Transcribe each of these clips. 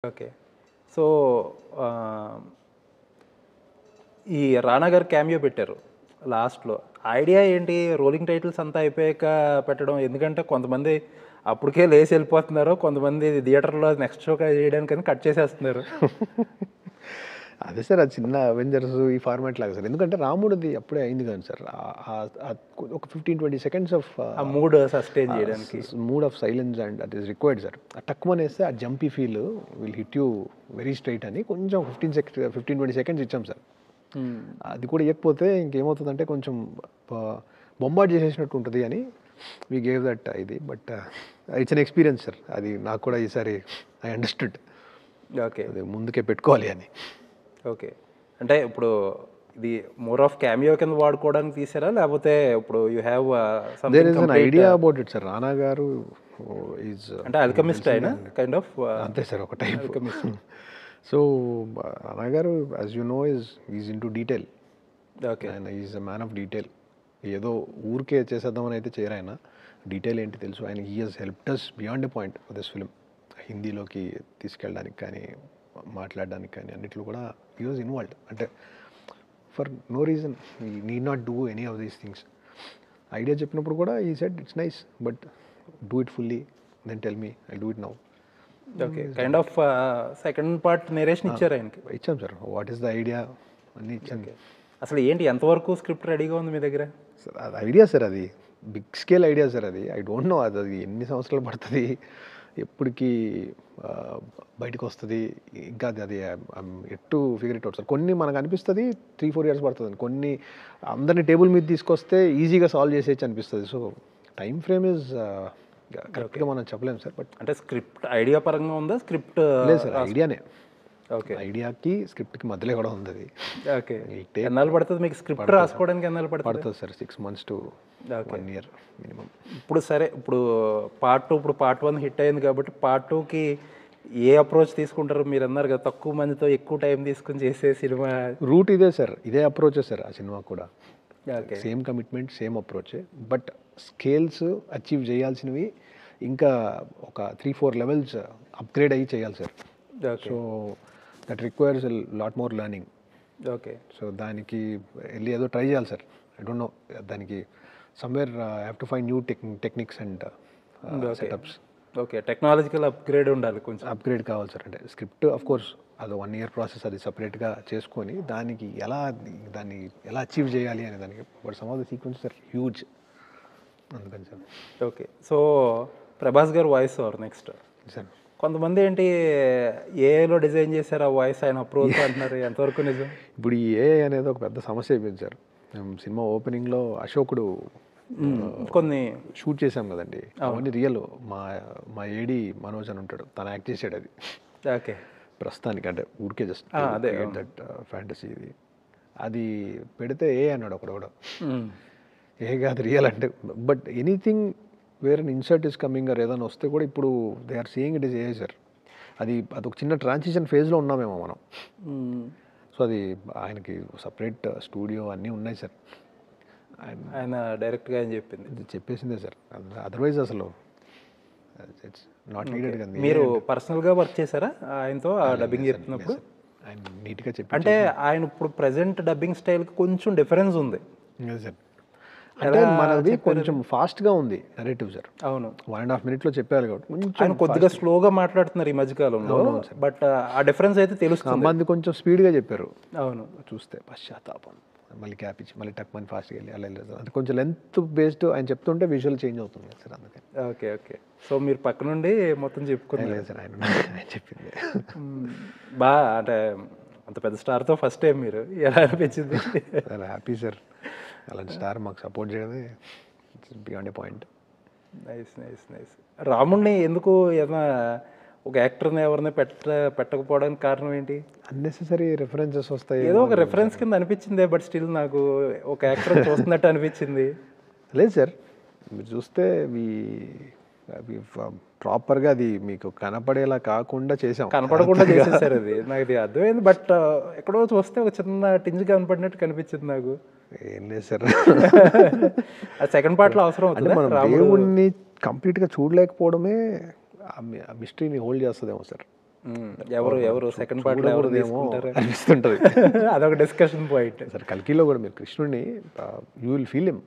Okay. So, ఆహ్, ఈ 'రానా' గారు క్యామియో పెట్టారు లాస్ట్‌లో. ఐడియా ఏంటి? రోలింగ్ టైటిల్స్ అంతా అయిపోయాక పెట్టడం. ఎందుకంటే కొంతమంది అప్పటికే లేసి ఎళ్ళిపోతున్నారు. కొంతమంది థియేటర్‌లో నెక్స్ట్ షోకి చేయడానికని కట్ చేసేస్తున్నారు. అదే సార్, అది చిన్న అవెంజర్స్ ఈ ఫార్మాట్ లాగా సార్. ఎందుకంటే రాముడిది అప్పుడే అయింది కానీ సార్. ఒక 15-20 సెకండ్స్ ఆఫ్ ఆ మూడ్ సస్టైన్ చేయడానికి. Mood of silence and that is required sir. ఆ టక్కుమనేస్తే ఆ jumpy feel will hit you very straight అని కొంచెం 15-20 సెకండ్స్ ఇచ్చాం సార్. అది కూడా ఇవ్వకపోతే ఇంకేమవుతుందంటే కొంచెం బొంబార్డ్ చేసేసినట్టు ఉంటుంది అని వీ గేవ్ దట్ ఇది. But it's an experience sir. అది నాకు కూడా ఈసారి ఐ అండర్స్టూడ్. ఓకే. అది ముందుకే పెట్టుకోవాలి అని. ఓకే. అంటే ఇప్పుడు ఇది మోర్ ఆఫ్ క్యామియో కింద వాడుకోవడానికి తీసారా? లేకపోతే ఇప్పుడు you have there something is incomplete idea about it sir. Rana garu is అంటే ఆల్కెమిస్ట్ అయినా కైండ్ ఆఫ్ అంతే సార్, ఒక type. Alchemist. So Rana garu as you know is into detail. Okay. ఆయన is a man of detail. ఏదో ఊరికే చేసేద్దామని అయితే చేయరు ఆయన. డీటెయిల్ ఏంటి తెలుసు ఆయన. He has helped us beyond a point for this film. హిందీలోకి తీసుకెళ్ళడానికి కానీ, మాట్లాడడానికి కానీ అన్నిట్లో కూడా హీ వాజ్ ఇన్వాల్వ్డ్. అంటే for no reason he need not do any of these things. Idea చెప్పినప్పుడు కూడా he said it's nice but do it fully, then tell me I do it now. Okay. Kind of second part narration ఇచ్చారు ఆయనకి. ఇచ్చాం sir. What is the idea అన్నీ ఇచ్చాం. అసలు ఏంటి ఎంతవరకు స్క్రిప్ట్ రెడీగా ఉంది మీ దగ్గర? సార్ అది ఐడియా సార్, అది బిగ్ స్కేల్ ఐడియా సార్. అది ఐ డోంట్ నో అది ఎన్ని సంవత్సరాలు పడుతుంది, ఎప్పటికీ బయటకు వస్తుంది ఇంకా. అది ఎట్టు ఫిగర్ ఇట్ అవుట్ సార్. కొన్ని మనకు అనిపిస్తుంది 3-4 years పడుతుంది, కొన్ని అందరినీ టేబుల్ మీద తీసుకొస్తే ఈజీగా సాల్వ్ చేసేయచ్చు అనిపిస్తుంది. సో టైం ఫ్రేమ్ ఇస్ కరెక్ట్గా మనం చెప్పలేము సార్. బట్ అంటే స్క్రిప్ట్ ఐడియా పరంగా ఉందా? స్క్రిప్ట్ లేదు సార్, ఐడియానే. ఓకే. ఐడియాకి స్క్రిప్ట్కి మధ్యలో కూడా ఉంది అది. ఓకే. ఎన్నాళ్ళు పడుతుంది మీకు స్క్రిప్ట్ రాసుకోవడానికి? ఎన్నాళ్ళు పడుతుంది sir? 6 months to 1 year minimum. ఇప్పుడు సరే, ఇప్పుడు పార్ట్ 2, ఇప్పుడు పార్ట్ 1 హిట్ అయింది కాబట్టి పార్ట్ 2కి ఏ అప్రోచ్ తీసుకుంటారు? మీరు అన్నారు కదా తక్కువ మందితో ఎక్కువ టైం తీసుకుని చేసే సినిమా. రూట్ ఇదే సార్, ఇదే అప్రోచే సార్ ఆ సినిమా కూడా. ఓకే. సేమ్ కమిట్మెంట్, సేమ్ అప్రోచే. బట్ స్కేల్స్ అచీవ్ చేయాల్సినవి ఇంకా ఒక 3-4 levels అప్గ్రేడ్ అయ్యి చేయాలి sir. Okay. So that requires lot more learning. Okay. So దానికి వెళ్ళి ఏదో ట్రై చేయాలి సార్. ఐ డోంట్ నో, దానికి somewhere I have to find new techniques and setups. Okay. Technological upgrade ఉండాలి కొంచెం. అప్గ్రేడ్ కావాలి సార్. అంటే స్క్రిప్ట్ ఆఫ్ కోర్స్ అది 1 year ప్రాసెస్, అది సపరేట్గా చేసుకొని దాన్ని ఎలా అచీవ్ చేయాలి అనే దానికి. But some of the sequence are huge, అందుకని sir. Okay. So Prabhas garu voice over next. Sir కొంతమంది ఏంటి ఏఐలో డిజైన్ చేశారు ఆ వాయిస్, ఆయన అప్రోచ్ అంటున్నారు. ఎంతవరకు నిజం? ఇప్పుడు ఈ ఏఐ అనేది ఒక పెద్ద సమస్య అయిపోయింది సార్. సినిమా ఓపెనింగ్లో అశోకుడు కొన్ని షూట్ చేసాం కదండి, అవన్నీ రియల్. మా ఏడి మనోజ్ అని ఉంటాడు, తను యాక్ట్ చేసాడు అది. ఓకే. ప్రస్తుతానికి అంటే ఊరికే జస్ట్ అదే దట్ ఫ్యాంటసీ ఇది. అది పెడితే ఏ అన్నాడు ఒకడు కూడా. ఏ కాదు రియల్ అంటే. But anything where an insert is coming or ఏదైనా వస్తే కూడా ఇప్పుడు they are seeing it is a sir. అదొక చిన్న ట్రాన్సిషన్ ఫేజ్లో ఉన్నామేమో మనం. సో అది ఆయనకి సపరేట్ స్టూడియో అన్నీ ఉన్నాయి సార్. ఆయన డైరెక్ట్గా ఆయన చెప్పింది, ఇది చెప్పేసిందే సార్. అదర్వైజ్ అసలు ఇట్స్ నాట్ నీడెడ్ కదా. మీరు పర్సనల్గా వర్క్ చేశారా ఆయనతో ఆ డబ్బింగ్ చెప్తున్నప్పుడు? ఆయన నీట్గా చెప్పి అంటే ఆయన ఇప్పుడు ప్రజెంట్ డబ్బింగ్ స్టైల్కి కొంచెం డిఫరెన్స్ ఉంది సార్. అంటే మనది కొంచెం ఫాస్ట్గా ఉంది నరేటివ్ సార్. అవును. 1.5 minutes చెప్పారు కాబట్టి ఆయన కొంచెం కొద్దిగా స్లోగా మాట్లాడుతున్నారు ఈ మధ్యకాలంలో. బట్ ఆ డిఫరెన్స్ అయితే తెలుస్తుంది. మంది కొంచెం స్పీడ్గా చెప్పారు. అవును. చూస్తే పశ్చాత్తాపం, మళ్ళీ క్యాప్ ఇచ్చి మళ్ళీ టక్ మని ఫాస్ట్గా వెళ్ళి అలా వెళ్ళదు. అది కొంచెం లెంత్ బేస్డ్ ఆయన చెప్తుంటే విజువల్ చేంజ్ అవుతుంది సార్, అందుకని. ఓకే. ఓకే. సో మీరు పక్క నుండి మొత్తం చెప్పుకున్నారు. లేదు సార్, ఆయన చెప్పింది. అంటే అంత పెద్ద స్టార్తో ఫస్ట్ టైం మీరు ఎలా అనిపించింది? సార్ హ్యాపీ సార్, అలాంటి స్టార్ మాకు సపోర్ట్ చేయడమే beyond a point. Nice nice nice. రాముడిని ఎందుకు ఏదైనా ఒక యాక్టర్ని ఎవరిని పెట్టకపోవడానికి కారణం ఏంటి? అన్నెసెసరీ రెఫరెన్సెస్ వస్తాయి. ఏదో ఒక రెఫరెన్స్ కింద అనిపించిందే, బట్ స్టిల్ నాకు ఒక యాక్టర్ చూస్తున్నట్టు అనిపించింది. లేదు సార్, మీరు చూస్తే ప్రాపర్గా అది మీకు కనపడేలా కాకుండా చేసాం. కనపడకుండా చేసేసారు, అది నాకు ఇది అర్థమైంది. బట్ ఎక్కడో చూస్తే ఒక చిన్న టింజ్ కనపడినట్టు కనిపించింది నాకు. ఏం లేదు సార్, అది సెకండ్ పార్ట్లో అవసరం అవుతుంది. దేవుణ్ణి కంప్లీట్గా చూడలేకపోవడమే ఆ మిస్టరీని హోల్డ్ చేస్తుందేమో సార్. ఎవరు ఎవరు సెకండ్ పార్ట్లో ఎవరు చూడకూడదేమో తీసుకుంటారు అనిపిస్తుంటది. అదొక డిస్కషన్ పాయింట్. సార్ కల్కిలో కూడా మీరు కృష్ణుడిని you will feel him,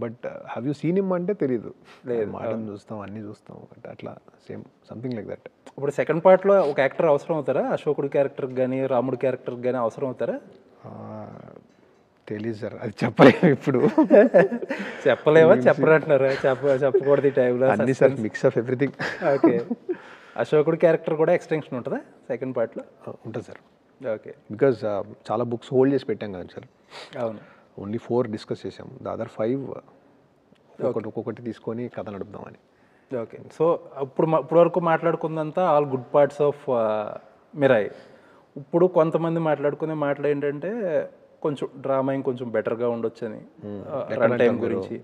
but have you seen him అంటే తెలియదు. మాటను చూస్తాం, అన్నీ చూస్తాం, బట్ అట్లా సేమ్ సంథింగ్ లైక్ దట్. ఇప్పుడు సెకండ్ పార్ట్లో ఒక యాక్టర్ అవసరం అవుతారా? అశోకుడి క్యారెక్టర్కి కానీ రాముడి క్యారెక్టర్కి కానీ అవసరం అవుతారా? తెలీదు సార్, అది చెప్పలేము ఇప్పుడు. చెప్పలేమా? చెప్పరంటున్నారా? చెప్పకూడదు ఈ టైంలో. అన్నీ sir mix of everything. Okay. అశోకుడి క్యారెక్టర్ కూడా ఎక్స్టెన్షన్ ఉంటుందా సెకండ్ పార్ట్లో? ఉంటుంది సార్. ఓకే. బికాజ్ చాలా బుక్స్ హోల్డ్ చేసి పెట్టాం కదా సార్. అవును. ఓన్లీ 4 డిస్కస్ చేసాం, ద అదర్ 5 ఒక్కొక్కటి తీసుకొని కథ నడుపుదామని. ఓకే. సో ఇప్పుడు వరకు మాట్లాడుకుందంతా all good parts of Mirai. ఇప్పుడు కొంతమంది మాట్లాడుకునే మాటలు ఏంటంటే కొంచెం డ్రామా ఇంకొంచెం బెటర్గా ఉండొచ్చని, రన్ టైం గురించి.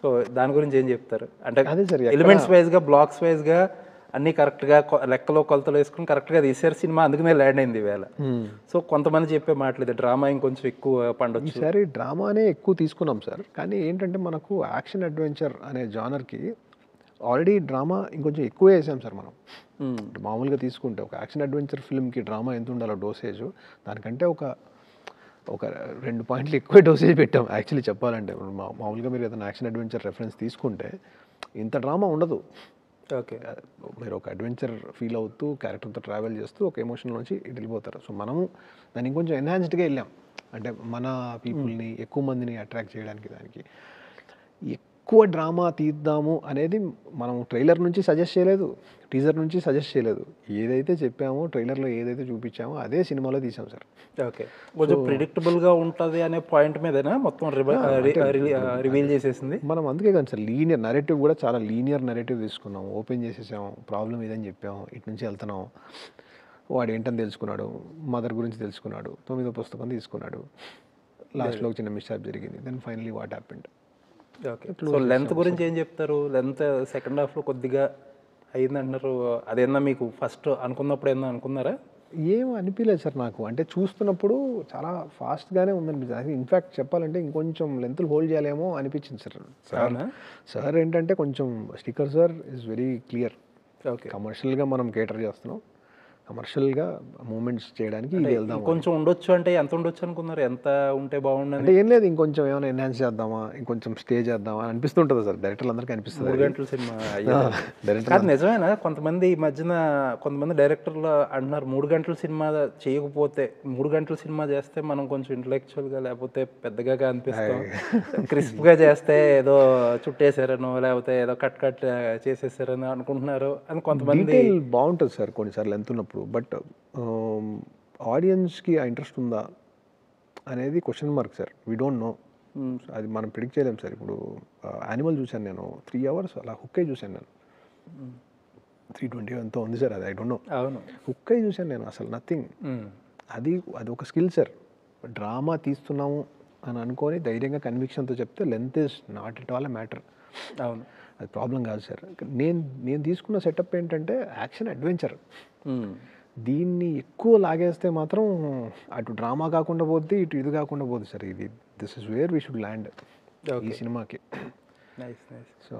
సో దాని గురించి ఏం చెప్తారు? అంటే అదే సార్, ఎలిమెంట్స్ వైజ్గా, బ్లాక్స్ వైజ్గా అన్నీ కరెక్ట్గా లెక్కలో కొలతలు వేసుకుని కరెక్ట్గా తీసారు సినిమా, అందుకనే ల్యాండ్ అయింది ఈవేళ. సో కొంతమంది చెప్పే మాటలేదు డ్రామా ఇంకొంచెం ఎక్కువ పండొచ్చు. ఈసారి డ్రామానే ఎక్కువ తీసుకున్నాం సార్, కానీ ఏంటంటే మనకు యాక్షన్ అడ్వెంచర్ అనే జానర్కి ఆల్రెడీ డ్రామా ఇంకొంచెం ఎక్కువ వేసాం సార్ మనం. మామూలుగా తీసుకుంటే ఒక యాక్షన్ అడ్వెంచర్ ఫిల్మ్కి డ్రామా ఎంత ఉండాలో డోసేజ్, దానికంటే ఒక 2 పాయింట్లు ఎక్కువ డోసేజ్ పెట్టాం యాక్చువల్లీ చెప్పాలంటే. మామూలుగా మీరు ఏదైనా యాక్షన్ అడ్వెంచర్ రెఫరెన్స్ తీసుకుంటే ఇంత డ్రామా ఉండదు. ఓకే. మీరు ఒక అడ్వెంచర్ ఫీల్ అవుతూ క్యారెక్టర్తో ట్రావెల్ చేస్తూ ఒక ఎమోషన్ నుంచి ఇటు వెళ్ళిపోతారు. సో మనము దాన్ని ఇంకొంచెం ఎన్హాన్స్డ్గా వెళ్ళాం, అంటే మన పీపుల్ని ఎక్కువ మందిని అట్రాక్ట్ చేయడానికి. దానికి ఎక్కువ డ్రామా తీద్దాము అనేది మనం ట్రైలర్ నుంచి సజెస్ట్ చేయలేదు, టీజర్ నుంచి సజెస్ట్ చేయలేదు. ఏదైతే చెప్పామో ట్రైలర్లో, ఏదైతే చూపించామో అదే సినిమాలో తీసాం సార్. ఓకే. కొంచెం ప్రిడిక్టబుల్గా ఉంటుంది అనే పాయింట్ మీదనా మొత్తం రివీల్ చేసేసింది మనం. అందుకే కానీ సార్ లీనియర్ నరేటివ్ కూడా చాలా లీనియర్ నరేటివ్ తీసుకున్నాం. ఓపెన్ చేసేసాం, ప్రాబ్లం ఇదని చెప్పాము, ఇటు నుంచి వెళ్తున్నాం, వాడు ఏంటని తెలుసుకున్నాడు, మదర్ గురించి తెలుసుకున్నాడు, 9వ పుస్తకం తీసుకున్నాడు, లాస్ట్లో ఒక చిన్న మిస్టేక్ జరిగింది, then finally what happened. Okay. So length గురించి ఏం చెప్తారు? లెంత్ సెకండ్ హాఫ్లో కొద్దిగా అయిందంటున్నారు, అదేనా మీకు ఫస్ట్ అనుకున్నప్పుడు ఏమన్నా అనుకున్నారా? ఏం అనిపించలేదు సార్ నాకు, అంటే చూస్తున్నప్పుడు చాలా ఫాస్ట్గానే ఉందనిపించింది. ఇన్ఫ్యాక్ట్ చెప్పాలంటే ఇంకొంచెం లెంత్లు హోల్డ్ చేయాలేమో అనిపించింది సార్. సార్ ఏంటంటే కొంచెం sticker sir is very clear. Okay. కమర్షియల్గా మనం కేటర్ చేస్తున్నాం, కమర్షియల్గా మూమెంట్స్ చేయడానికి ఇది వెళ్దాం. కొంచెం ఉండొచ్చు అంటే ఎంత ఉండొచ్చు అనుకున్నారు? ఎంత ఉంటే బాగుండదు అంటే ఏం లేదు, ఇంకొంచెం ఏమైనా ఎన్హాన్స్ చేద్దామా, ఇంకొంచెం స్టే చేద్దామా అని అనిపిస్తుంటుంది సార్. డైరెక్టర్లు అందరికీ అనిపిస్తుంది. 3 గంటల సినిమా కాదు నిజమేనా? కొంతమంది ఈ మధ్యన కొంతమంది డైరెక్టర్లు అంటున్నారు 3 గంటల సినిమా చేయకపోతే, 3 గంటల సినిమా చేస్తే మనం కొంచెం ఇంటలెక్చువల్గా లేకపోతే పెద్దగా అనిపిస్తాం, క్రిస్ప్గా చేస్తే ఏదో చుట్టేసారనో లేకపోతే ఏదో కట్ చేసేసారనో అనుకుంటున్నారు అని కొంతమంది. బాగుంటుంది సార్ కొన్నిసార్లు లెంత్ ఉన్నప్పుడు, బట్ ఆడియన్స్కి ఆ ఇంట్రెస్ట్ ఉందా అనేది question mark sir. We don't know, అది మనం ప్రిడిక్ట్ చేయలేము సార్. ఇప్పుడు యానిమల్ చూశాను నేను, 3 hours అలా హుక్ అయి చూశాను నేను. 320 ఎంతో ఉంది సార్, అది ఐ డోంట్ నో. అవును, హుక్ అయి చూశాను నేను, అసలు నథింగ్. అది ఒక స్కిల్ సార్. డ్రామా తీస్తున్నాము అని అనుకొని ధైర్యంగా కన్విక్షన్తో చెప్తే length is not at all a matter. అవును, అది ప్రాబ్లం కాదు సార్. నేను తీసుకున్న సెటప్ ఏంటంటే యాక్షన్ అడ్వెంచర్. దీన్ని ఎక్కువ లాగేస్తే మాత్రం అటు డ్రామా కాకుండా పోద్ది, ఇటు ఇది కాకుండా పోద్ది sir. This is where we should land ఈ సినిమాకి. నైస్. సో